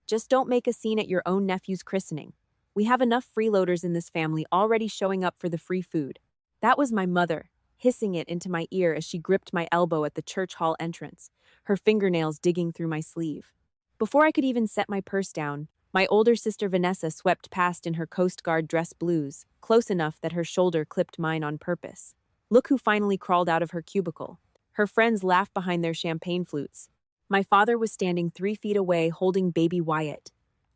Just don't make a scene at your own nephew's christening. We have enough freeloaders in this family already showing up for the free food." That was my mother, hissing it into my ear as she gripped my elbow at the church hall entrance, her fingernails digging through my sleeve. Before I could even set my purse down, my older sister Vanessa swept past in her Coast Guard dress blues, close enough that her shoulder clipped mine on purpose. Look who finally crawled out of her cubicle. Her friends laughed behind their champagne flutes. My father was standing 3 feet away holding baby Wyatt.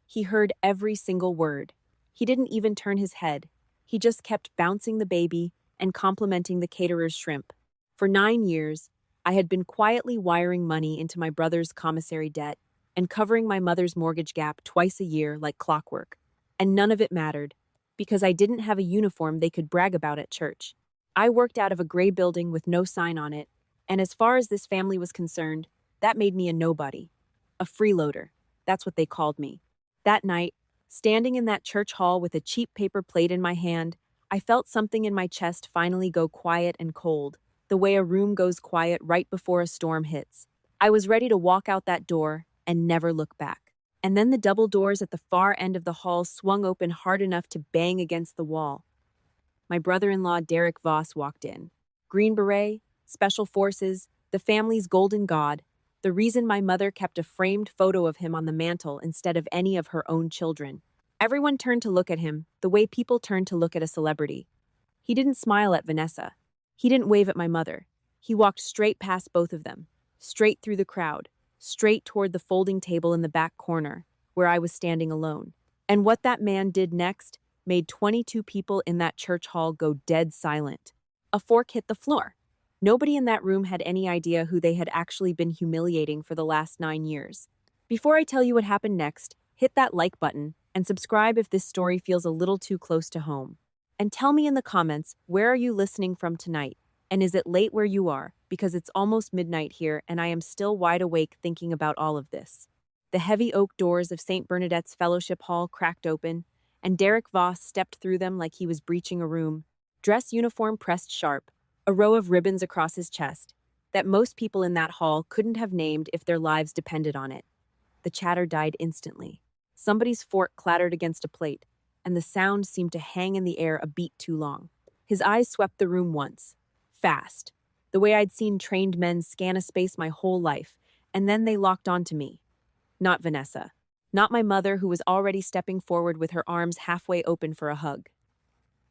He heard every single word. He didn't even turn his head. He just kept bouncing the baby and complimenting the caterer's shrimp. For 9 years, I had been quietly wiring money into my brother's commissary debt and covering my mother's mortgage gap twice a year like clockwork. And none of it mattered, because I didn't have a uniform they could brag about at church. I worked out of a gray building with no sign on it, and as far as this family was concerned, that made me a nobody. A freeloader. That's what they called me. That night, standing in that church hall with a cheap paper plate in my hand, I felt something in my chest finally go quiet and cold, the way a room goes quiet right before a storm hits. I was ready to walk out that door and never look back. And then the double doors at the far end of the hall swung open hard enough to bang against the wall. My brother-in-law Derek Voss walked in. Green Beret, Special Forces, the family's golden god, the reason my mother kept a framed photo of him on the mantle instead of any of her own children. Everyone turned to look at him, the way people turn to look at a celebrity. He didn't smile at Vanessa. He didn't wave at my mother. He walked straight past both of them, straight through the crowd, straight toward the folding table in the back corner, where I was standing alone. And what that man did next made 22 people in that church hall go dead silent. A fork hit the floor. Nobody in that room had any idea who they had actually been humiliating for the last 9 years. Before I tell you what happened next, hit that like button and subscribe if this story feels a little too close to home. And tell me in the comments, where are you listening from tonight? And is it late where you are? Because it's almost midnight here and I am still wide awake thinking about all of this. The heavy oak doors of St. Bernadette's Fellowship Hall cracked open, and Derek Voss stepped through them like he was breaching a room. Dress uniform pressed sharp, a row of ribbons across his chest, that most people in that hall couldn't have named if their lives depended on it. The chatter died instantly. Somebody's fork clattered against a plate, and the sound seemed to hang in the air a beat too long. His eyes swept the room once, fast, the way I'd seen trained men scan a space my whole life, and then they locked onto me. Not Vanessa. Not my mother, who was already stepping forward with her arms halfway open for a hug.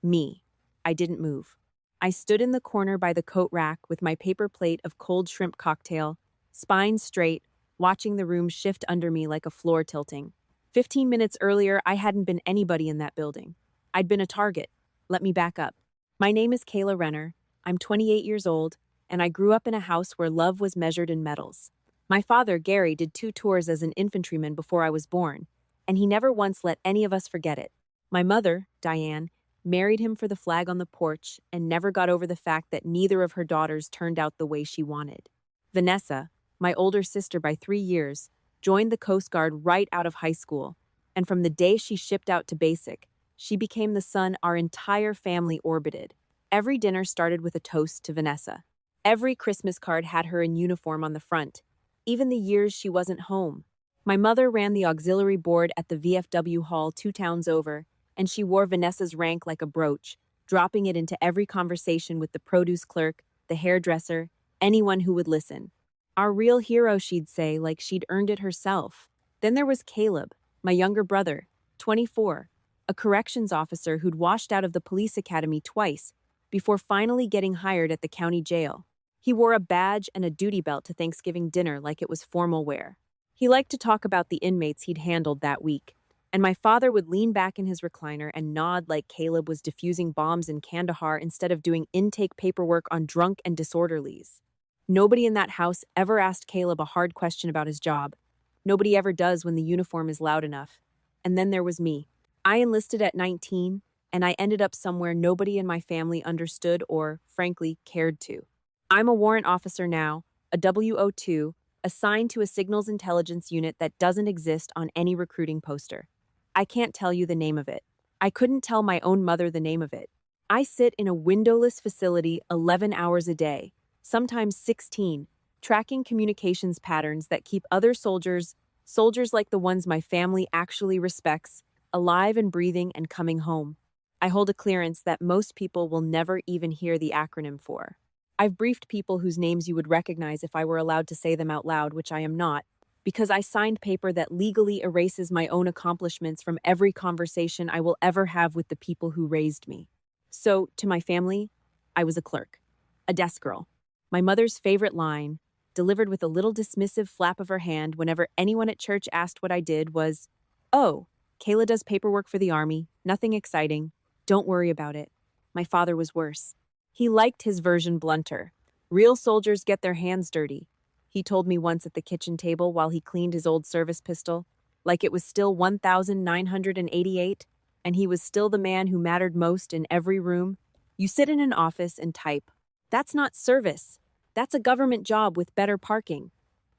Me. I didn't move. I stood in the corner by the coat rack with my paper plate of cold shrimp cocktail, spine straight, watching the room shift under me like a floor tilting. 15 minutes earlier, I hadn't been anybody in that building. I'd been a target. Let me back up. My name is Kayla Renner. I'm 28 years old, and I grew up in a house where love was measured in medals. My father, Gary, did 2 tours as an infantryman before I was born, and he never once let any of us forget it. My mother, Diane, married him for the flag on the porch and never got over the fact that neither of her daughters turned out the way she wanted. Vanessa, my older sister by 3 years, joined the Coast Guard right out of high school, and from the day she shipped out to basic, she became the sun our entire family orbited. Every dinner started with a toast to Vanessa. Every Christmas card had her in uniform on the front, even the years she wasn't home. My mother ran the auxiliary board at the VFW hall 2 towns over, and she wore Vanessa's rank like a brooch, dropping it into every conversation with the produce clerk, the hairdresser, anyone who would listen. Our real hero, she'd say, like she'd earned it herself. Then there was Caleb, my younger brother, 24, a corrections officer who'd washed out of the police academy twice before finally getting hired at the county jail. He wore a badge and a duty belt to Thanksgiving dinner like it was formal wear. He liked to talk about the inmates he'd handled that week, and my father would lean back in his recliner and nod like Caleb was defusing bombs in Kandahar instead of doing intake paperwork on drunk and disorderlies. Nobody in that house ever asked Caleb a hard question about his job. Nobody ever does when the uniform is loud enough. And then there was me. I enlisted at 19, and I ended up somewhere nobody in my family understood or, frankly, cared to. I'm a warrant officer now, a WO2, assigned to a signals intelligence unit that doesn't exist on any recruiting poster. I can't tell you the name of it. I couldn't tell my own mother the name of it. I sit in a windowless facility 11 hours a day, sometimes 16, tracking communications patterns that keep other soldiers Soldiers like the ones my family actually respects, alive and breathing and coming home. I hold a clearance that most people will never even hear the acronym for. I've briefed people whose names you would recognize if I were allowed to say them out loud, which I am not, because I signed paper that legally erases my own accomplishments from every conversation I will ever have with the people who raised me. So, to my family, I was a clerk, a desk girl. My mother's favorite line, delivered with a little dismissive flap of her hand whenever anyone at church asked what I did, was, "Oh, Kayla does paperwork for the army, nothing exciting. Don't worry about it." My father was worse. He liked his version blunter. Real soldiers get their hands dirty. He told me once at the kitchen table while he cleaned his old service pistol, like it was still 1988, and he was still the man who mattered most in every room. "You sit in an office and type. That's not service. That's a government job with better parking."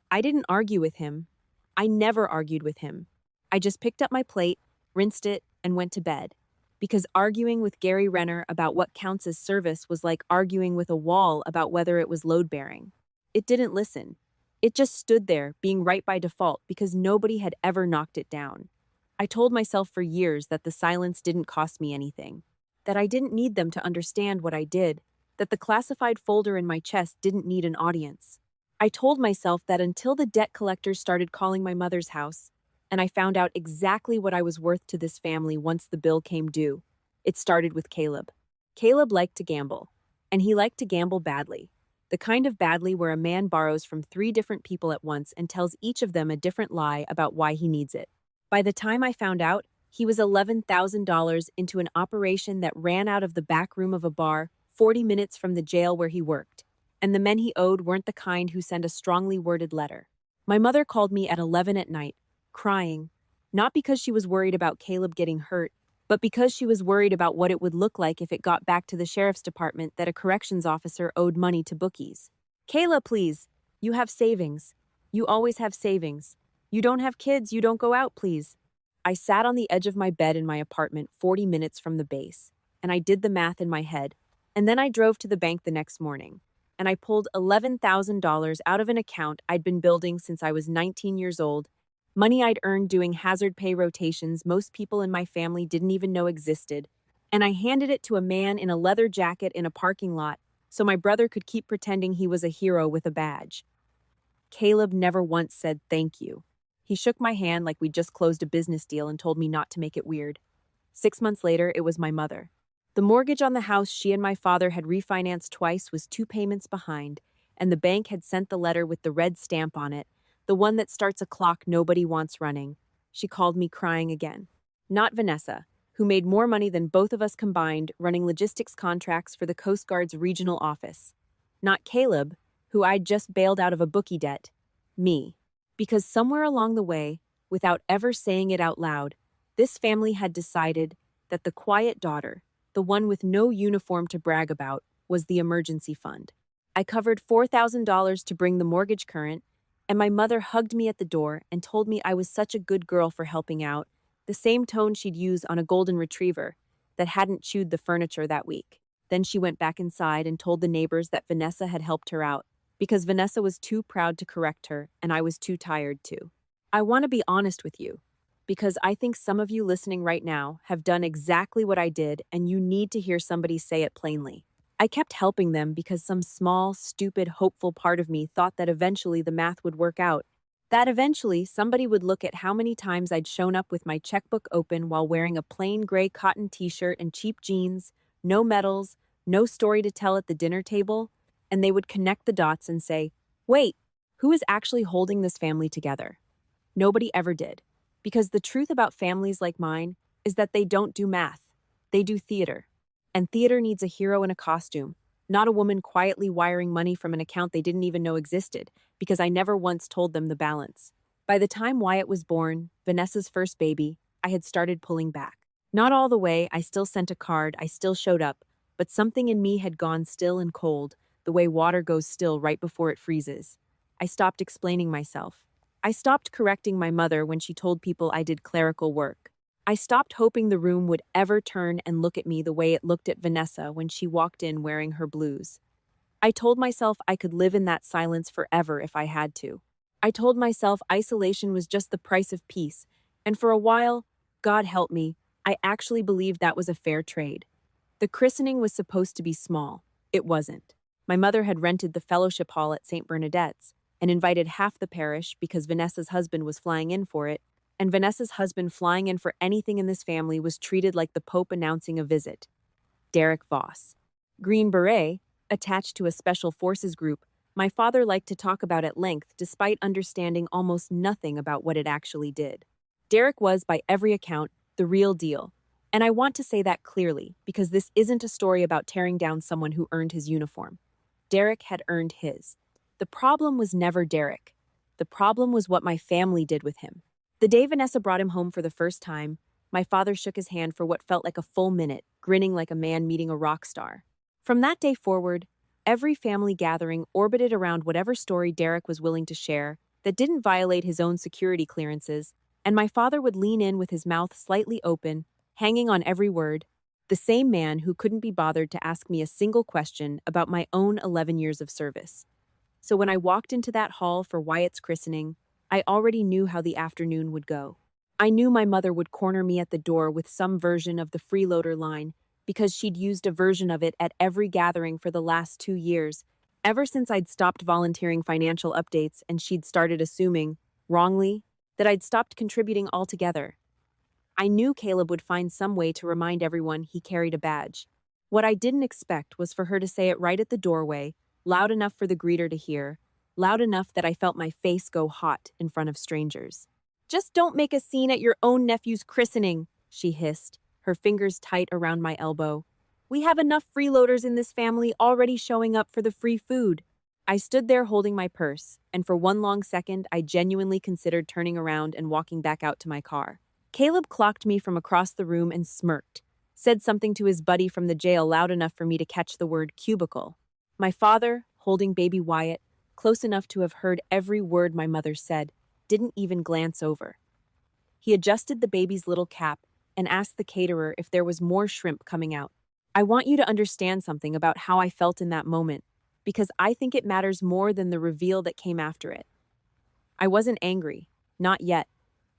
I didn't argue with him. I never argued with him. I just picked up my plate, rinsed it, and went to bed. Because arguing with Gary Renner about what counts as service was like arguing with a wall about whether it was load-bearing. It didn't listen. It just stood there, being right by default, because nobody had ever knocked it down. I told myself for years that the silence didn't cost me anything, that I didn't need them to understand what I did, that the classified folder in my chest didn't need an audience. I told myself that until the debt collectors started calling my mother's house, and I found out exactly what I was worth to this family once the bill came due. It started with Caleb. Caleb liked to gamble, and he liked to gamble badly. The kind of badly where a man borrows from 3 different people at once and tells each of them a different lie about why he needs it. By the time I found out, he was $11,000 into an operation that ran out of the back room of a bar 40 minutes from the jail where he worked, and the men he owed weren't the kind who send a strongly worded letter. My mother called me at 11 at night, crying, not because she was worried about Caleb getting hurt, but because she was worried about what it would look like if it got back to the sheriff's department that a corrections officer owed money to bookies. "Kayla, please. You have savings. You always have savings. You don't have kids, you don't go out, please." I sat on the edge of my bed in my apartment 40 minutes from the base, and I did the math in my head, and then I drove to the bank the next morning, and I pulled $11,000 out of an account I'd been building since I was 19 years old, money I'd earned doing hazard pay rotations most people in my family didn't even know existed, and I handed it to a man in a leather jacket in a parking lot so my brother could keep pretending he was a hero with a badge. Caleb never once said thank you. He shook my hand like we'd just closed a business deal and told me not to make it weird. 6 months later, it was my mother. The mortgage on the house she and my father had refinanced twice was 2 payments behind, and the bank had sent the letter with the red stamp on it, the one that starts a clock nobody wants running. She called me crying again. Not Vanessa, who made more money than both of us combined running logistics contracts for the Coast Guard's regional office. Not Caleb, who I'd just bailed out of a bookie debt. Me. Because somewhere along the way, without ever saying it out loud, this family had decided that the quiet daughter, the one with no uniform to brag about, was the emergency fund. I covered $4,000 to bring the mortgage current, and my mother hugged me at the door and told me I was such a good girl for helping out, the same tone she'd use on a golden retriever that hadn't chewed the furniture that week. Then she went back inside and told the neighbors that Vanessa had helped her out, because Vanessa was too proud to correct her and I was too tired to. I want to be honest with you, because I think some of you listening right now have done exactly what I did and you need to hear somebody say it plainly. I kept helping them because some small, stupid, hopeful part of me thought that eventually the math would work out. That eventually somebody would look at how many times I'd shown up with my checkbook open while wearing a plain gray cotton t-shirt and cheap jeans, no medals, no story to tell at the dinner table, and they would connect the dots and say, wait, who is actually holding this family together? Nobody ever did. Because the truth about families like mine is that they don't do math. They do theater. And theater needs a hero in a costume, not a woman quietly wiring money from an account they didn't even know existed, because I never once told them the balance. By the time Wyatt was born, Vanessa's first baby, I had started pulling back. Not all the way, I still sent a card, I still showed up, but something in me had gone still and cold, the way water goes still right before it freezes. I stopped explaining myself. I stopped correcting my mother when she told people I did clerical work. I stopped hoping the room would ever turn and look at me the way it looked at Vanessa when she walked in wearing her blues. I told myself I could live in that silence forever if I had to. I told myself isolation was just the price of peace, and for a while, God help me, I actually believed that was a fair trade. The christening was supposed to be small. It wasn't. My mother had rented the fellowship hall at St. Bernadette's and invited half the parish because Vanessa's husband was flying in for it, and Vanessa's husband flying in for anything in this family was treated like the Pope announcing a visit. Derek Voss. Green Beret, attached to a special forces group, my father liked to talk about at length despite understanding almost nothing about what it actually did. Derek was, by every account, the real deal. And I want to say that clearly, because this isn't a story about tearing down someone who earned his uniform. Derek had earned his. The problem was never Derek. The problem was what my family did with him. The day Vanessa brought him home for the first time, my father shook his hand for what felt like a full minute, grinning like a man meeting a rock star. From that day forward, every family gathering orbited around whatever story Derek was willing to share that didn't violate his own security clearances, and my father would lean in with his mouth slightly open, hanging on every word, the same man who couldn't be bothered to ask me a single question about my own 11 years of service. So when I walked into that hall for Wyatt's christening, I already knew how the afternoon would go. I knew my mother would corner me at the door with some version of the freeloader line because she'd used a version of it at every gathering for the last 2 years, ever since I'd stopped volunteering financial updates and she'd started assuming, wrongly, that I'd stopped contributing altogether. I knew Caleb would find some way to remind everyone he carried a badge. What I didn't expect was for her to say it right at the doorway, loud enough for the greeter to hear, loud enough that I felt my face go hot in front of strangers. "Just don't make a scene at your own nephew's christening," she hissed, her fingers tight around my elbow. "We have enough freeloaders in this family already showing up for the free food." I stood there holding my purse, and for one long second I genuinely considered turning around and walking back out to my car. Caleb clocked me from across the room and smirked, said something to his buddy from the jail loud enough for me to catch the word cubicle. My father, holding baby Wyatt, close enough to have heard every word my mother said, didn't even glance over. He adjusted the baby's little cap and asked the caterer if there was more shrimp coming out. I want you to understand something about how I felt in that moment, because I think it matters more than the reveal that came after it. I wasn't angry. Not yet.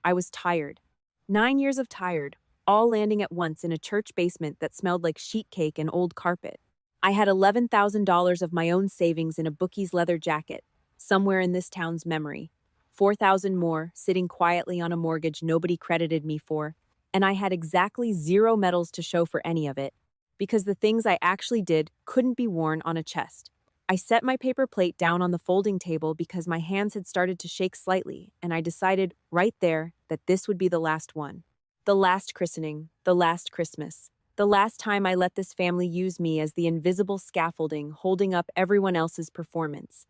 I was tired. 9 years of tired, all landing at once in a church basement that smelled like sheet cake and old carpet. I had $11,000 of my own savings in a bookie's leather jacket, somewhere in this town's memory. 4,000 more, sitting quietly on a mortgage nobody credited me for, and I had exactly 0 medals to show for any of it, because the things I actually did couldn't be worn on a chest. I set my paper plate down on the folding table because my hands had started to shake slightly, and I decided right there that this would be the last one. The last christening, the last Christmas, the last time I let this family use me as the invisible scaffolding holding up everyone else's performance.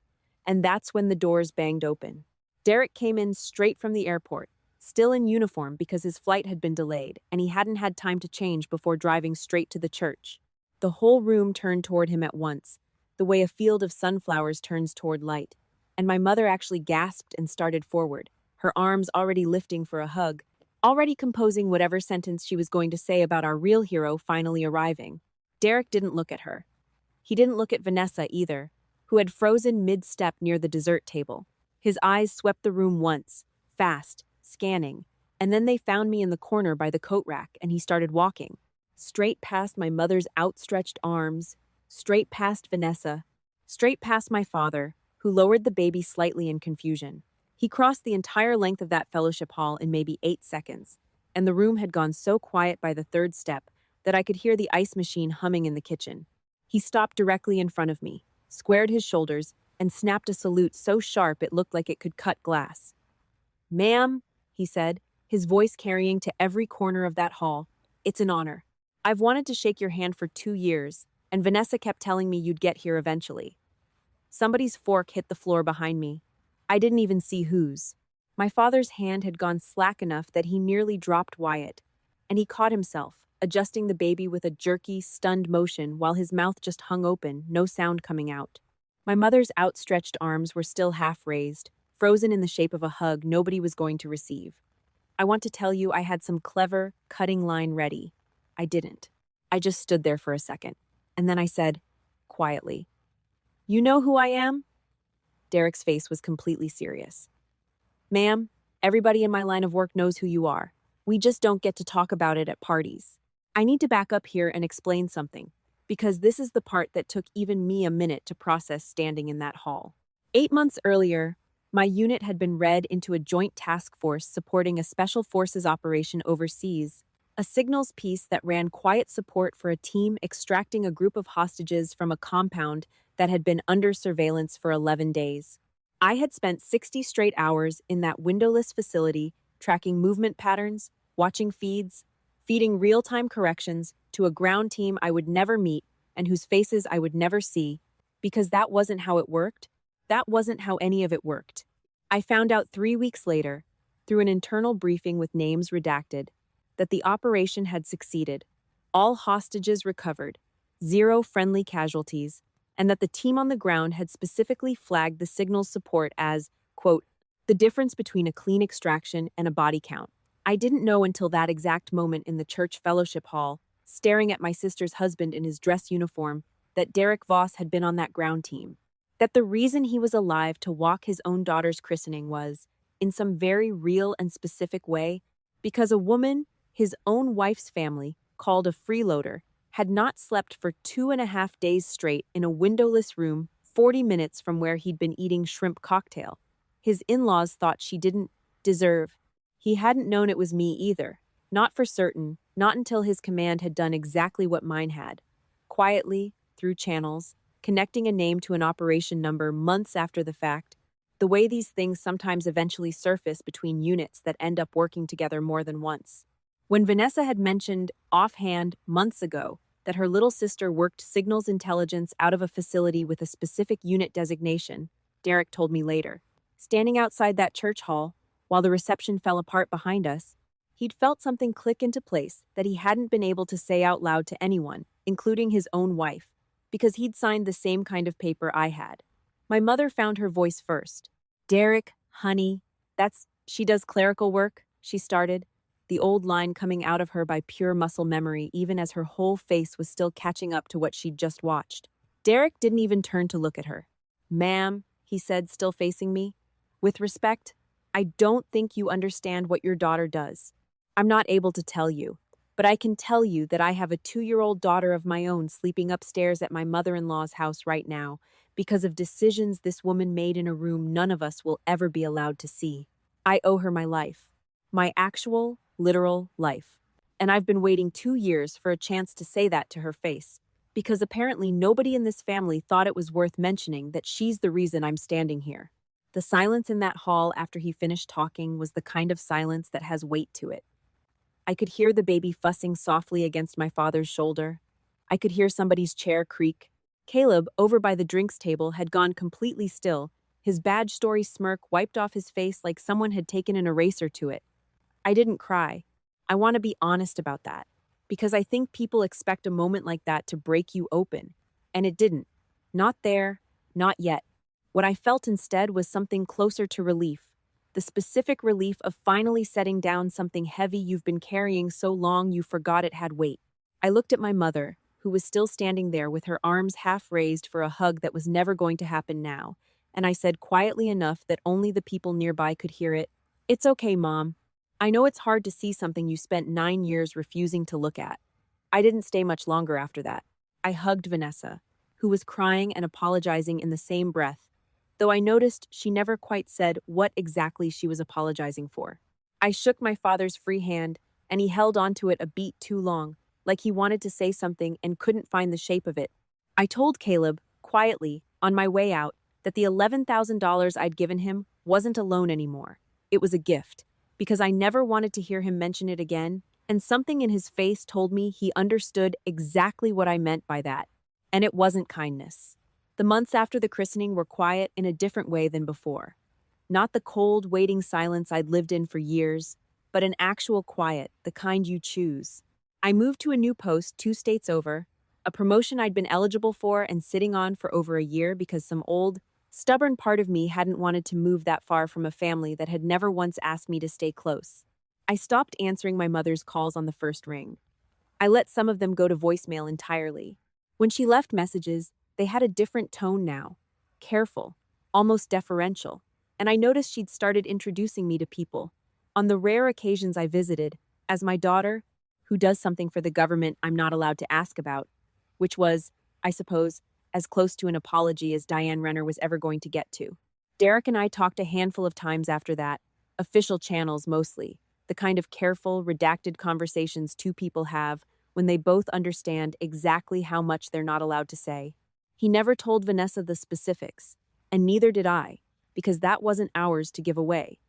And that's when the doors banged open. Derek came in straight from the airport, still in uniform because his flight had been delayed, and he hadn't had time to change before driving straight to the church. The whole room turned toward him at once, the way a field of sunflowers turns toward light, and my mother actually gasped and started forward, her arms already lifting for a hug, already composing whatever sentence she was going to say about our real hero finally arriving. Derek didn't look at her. He didn't look at Vanessa either, who had frozen mid-step near the dessert table. His eyes swept the room once, fast, scanning, and then they found me in the corner by the coat rack, and he started walking, straight past my mother's outstretched arms, straight past Vanessa, straight past my father, who lowered the baby slightly in confusion. He crossed the entire length of that fellowship hall in maybe 8 seconds, and the room had gone so quiet by the 3rd step that I could hear the ice machine humming in the kitchen. He stopped directly in front of me, squared his shoulders, and snapped a salute so sharp it looked like it could cut glass. "Ma'am," he said, his voice carrying to every corner of that hall, "it's an honor. I've wanted to shake your hand for 2 years, and Vanessa kept telling me you'd get here eventually." Somebody's fork hit the floor behind me. I didn't even see whose. My father's hand had gone slack enough that he nearly dropped Wyatt, and he caught himself, adjusting the baby with a jerky, stunned motion while his mouth just hung open, no sound coming out. My mother's outstretched arms were still half raised, frozen in the shape of a hug nobody was going to receive. I want to tell you I had some clever, cutting line ready. I didn't. I just stood there for a second, and then I said, quietly, "You know who I am?" Derek's face was completely serious. Ma'am, everybody in my line of work knows who you are. We just don't get to talk about it at parties. I need to back up here and explain something, because this is the part that took even me a minute to process standing in that hall. 8 months earlier, my unit had been read into a joint task force supporting a special forces operation overseas, a signals piece that ran quiet support for a team extracting a group of hostages from a compound that had been under surveillance for 11 days. I had spent 60 straight hours in that windowless facility, tracking movement patterns, watching feeds, feeding real-time corrections to a ground team I would never meet and whose faces I would never see, because that wasn't how it worked. That wasn't how any of it worked. I found out 3 weeks later, through an internal briefing with names redacted, that the operation had succeeded, all hostages recovered, zero friendly casualties, and that the team on the ground had specifically flagged the signal's support as, quote, the difference between a clean extraction and a body count. I didn't know until that exact moment in the church fellowship hall, staring at my sister's husband in his dress uniform, that Derek Voss had been on that ground team. That the reason he was alive to walk his own daughter's christening was, in some very real and specific way, because a woman, his own wife's family, called a freeloader, had not slept for 2.5 days straight in a windowless room 40 minutes from where he'd been eating shrimp cocktail. His in-laws thought she didn't deserve. He hadn't known it was me either. Not for certain, not until his command had done exactly what mine had. Quietly, through channels, connecting a name to an operation number months after the fact, the way these things sometimes eventually surface between units that end up working together more than once. When Vanessa had mentioned offhand months ago that her little sister worked signals intelligence out of a facility with a specific unit designation, Derek told me later. Standing outside that church hall, while the reception fell apart behind us, he'd felt something click into place that he hadn't been able to say out loud to anyone, including his own wife, because he'd signed the same kind of paper I had. My mother found her voice first. Derek, honey, she does clerical work, she started, the old line coming out of her by pure muscle memory even as her whole face was still catching up to what she'd just watched. Derek didn't even turn to look at her. Ma'am, he said, still facing me, with respect, I don't think you understand what your daughter does. I'm not able to tell you, but I can tell you that I have a 2-year-old daughter of my own sleeping upstairs at my mother-in-law's house right now because of decisions this woman made in a room none of us will ever be allowed to see. I owe her my life. My actual, literal life. And I've been waiting 2 years for a chance to say that to her face, because apparently nobody in this family thought it was worth mentioning that she's the reason I'm standing here. The silence in that hall after he finished talking was the kind of silence that has weight to it. I could hear the baby fussing softly against my father's shoulder. I could hear somebody's chair creak. Caleb, over by the drinks table, had gone completely still, his badge story smirk wiped off his face like someone had taken an eraser to it. I didn't cry. I want to be honest about that, because I think people expect a moment like that to break you open, and it didn't. Not there, not yet. What I felt instead was something closer to relief, the specific relief of finally setting down something heavy you've been carrying so long you forgot it had weight. I looked at my mother, who was still standing there with her arms half raised for a hug that was never going to happen now, and I said quietly enough that only the people nearby could hear it, "It's okay, Mom. I know it's hard to see something you spent 9 years refusing to look at." I didn't stay much longer after that. I hugged Vanessa, who was crying and apologizing in the same breath, though I noticed she never quite said what exactly she was apologizing for. I shook my father's free hand, and he held onto it a beat too long, like he wanted to say something and couldn't find the shape of it. I told Caleb, quietly, on my way out, that the $11,000 I'd given him wasn't a loan anymore. It was a gift, because I never wanted to hear him mention it again, and something in his face told me he understood exactly what I meant by that. And it wasn't kindness. The months after the christening were quiet in a different way than before. Not the cold, waiting silence I'd lived in for years, but an actual quiet, the kind you choose. I moved to a new post 2 states over, a promotion I'd been eligible for and sitting on for over a year because some old, stubborn part of me hadn't wanted to move that far from a family that had never once asked me to stay close. I stopped answering my mother's calls on the first ring. I let some of them go to voicemail entirely. When she left messages, they had a different tone now. Careful, almost deferential. and I noticed she'd started introducing me to people. On the rare occasions I visited, as my daughter, who does something for the government I'm not allowed to ask about, which was, I suppose, as close to an apology as Diane Renner was ever going to get to. Derek and I talked a handful of times after that, official channels mostly, the kind of careful, redacted conversations two people have when they both understand exactly how much they're not allowed to say. He never told Vanessa the specifics, and neither did I, because that wasn't ours to give away.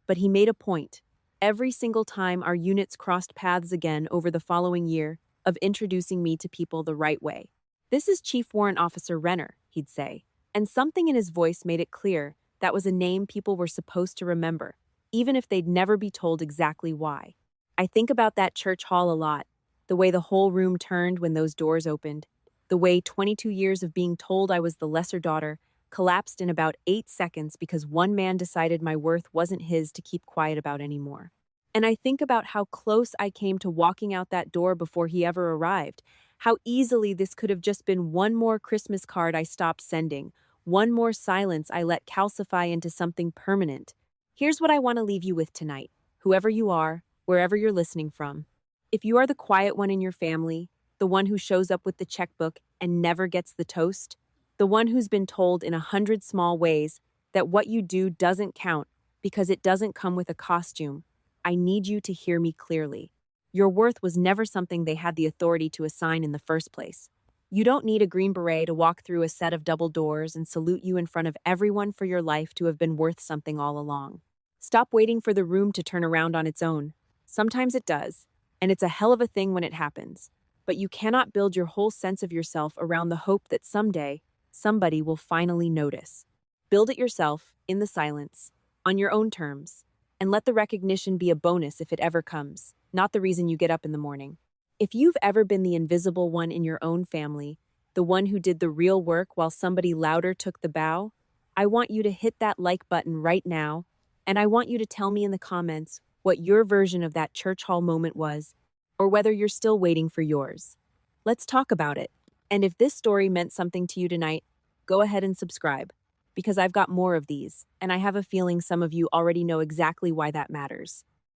But he made a point, every single time our units crossed paths again over the following year, of introducing me to people the right way. "This is Chief Warrant Officer Renner," he'd say, and something in his voice made it clear that was a name people were supposed to remember, even if they'd never be told exactly why. I think about that church hall a lot, the way the whole room turned when those doors opened, the way 22 years of being told I was the lesser daughter collapsed in about 8 seconds because one man decided my worth wasn't his to keep quiet about anymore. And I think about how close I came to walking out that door before he ever arrived, how easily this could have just been one more Christmas card I stopped sending, one more silence I let calcify into something permanent. Here's what I want to leave you with tonight, whoever you are, wherever you're listening from. If you are the quiet one in your family, the one who shows up with the checkbook and never gets the toast, the one who's been told in 100 small ways that what you do doesn't count because it doesn't come with a costume, I need you to hear me clearly. Your worth was never something they had the authority to assign in the first place. You don't need a Green Beret to walk through a set of double doors and salute you in front of everyone for your life to have been worth something all along. Stop waiting for the room to turn around on its own. Sometimes it does, and it's a hell of a thing when it happens. But you cannot build your whole sense of yourself around the hope that someday, somebody will finally notice. Build it yourself, in the silence, on your own terms, and let the recognition be a bonus if it ever comes, not the reason you get up in the morning. If you've ever been the invisible one in your own family, the one who did the real work while somebody louder took the bow, I want you to hit that like button right now, and I want you to tell me in the comments what your version of that church hall moment was, or whether you're still waiting for yours. Let's talk about it. And if this story meant something to you tonight, go ahead and subscribe, because I've got more of these, and I have a feeling some of you already know exactly why that matters.